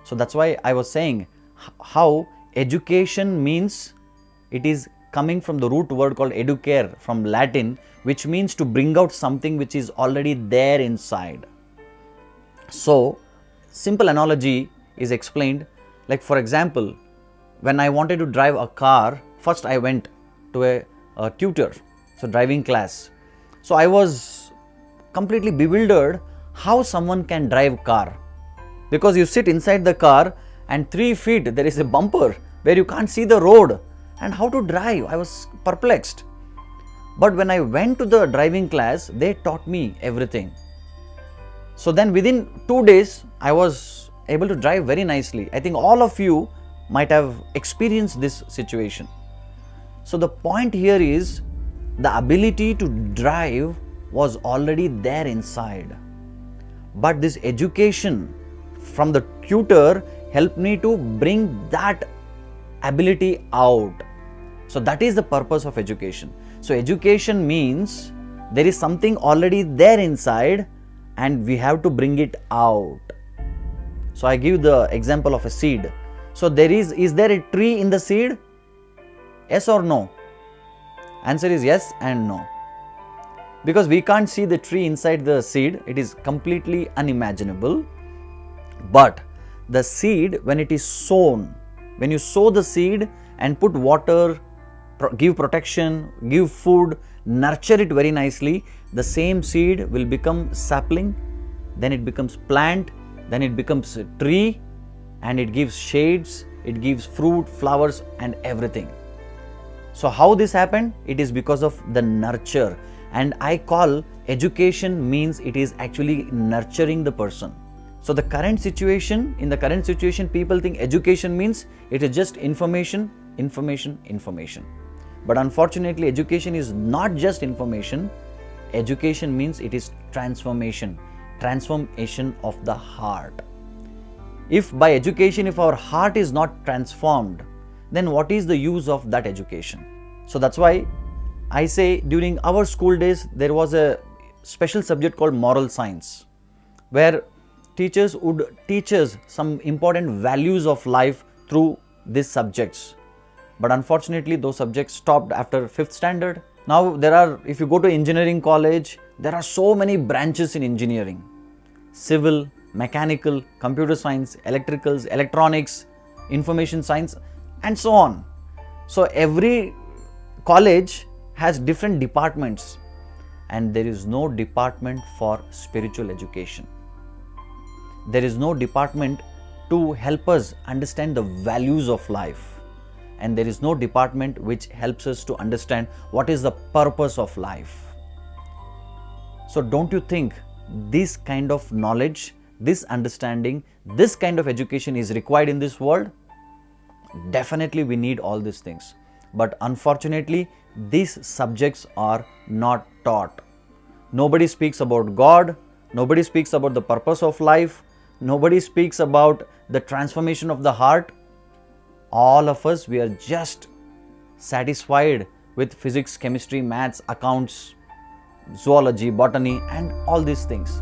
So that's why I was saying how education means, it is coming from the root word called educare from Latin, which means to bring out something which is already there inside. So simple analogy is explained, like for example, when I wanted to drive a car, first I went to a tutor, so driving class. So I was completely bewildered how someone can drive car, because you sit inside the car and 3 feet there is a bumper where you can't see the road, and how to drive. I was perplexed. But when I went to the driving class, they taught me everything. So then within 2 days, I was able to drive very nicely. I think all of you might have experienced this situation. So the point here is, the ability to drive was already there inside. But this education from the tutor helped me to bring that ability out. So that is the purpose of education. So education means there is something already there inside and we have to bring it out. So I give the example of a seed. So is there a tree in the seed? Yes or no? Answer is yes and no. Because we can't see the tree inside the seed, it is completely unimaginable. But the seed, when it is sown, when you sow the seed and put water, give protection, give food, nurture it very nicely, the same seed will become sapling, then it becomes plant, then it becomes a tree, and it gives shades, it gives fruit, flowers and everything. So how this happened? It is because of the nurture. And I call education means it is actually nurturing the person. So in the current situation, people think education means it is just information. But unfortunately, education is not just information. Education means it is transformation of the heart. If by education, if our heart is not transformed, then what is the use of that education? So that's why I say during our school days, there was a special subject called moral science, where teachers would teach us some important values of life through these subjects. But unfortunately, those subjects stopped after 5th standard. Now if you go to engineering college, there are so many branches in engineering: civil, mechanical, computer science, electricals, electronics, information science, and so on. So every college has different departments, and there is no department for spiritual education. There is no department to help us understand the values of life. And there is no department which helps us to understand what is the purpose of life. So don't you think this kind of knowledge, this understanding, this kind of education is required in this world? Definitely we need all these things. But unfortunately, these subjects are not taught. Nobody speaks about God. Nobody speaks about the purpose of life. Nobody speaks about the transformation of the heart. All of us, we are just satisfied with physics, chemistry, maths, accounts, zoology, botany and all these things.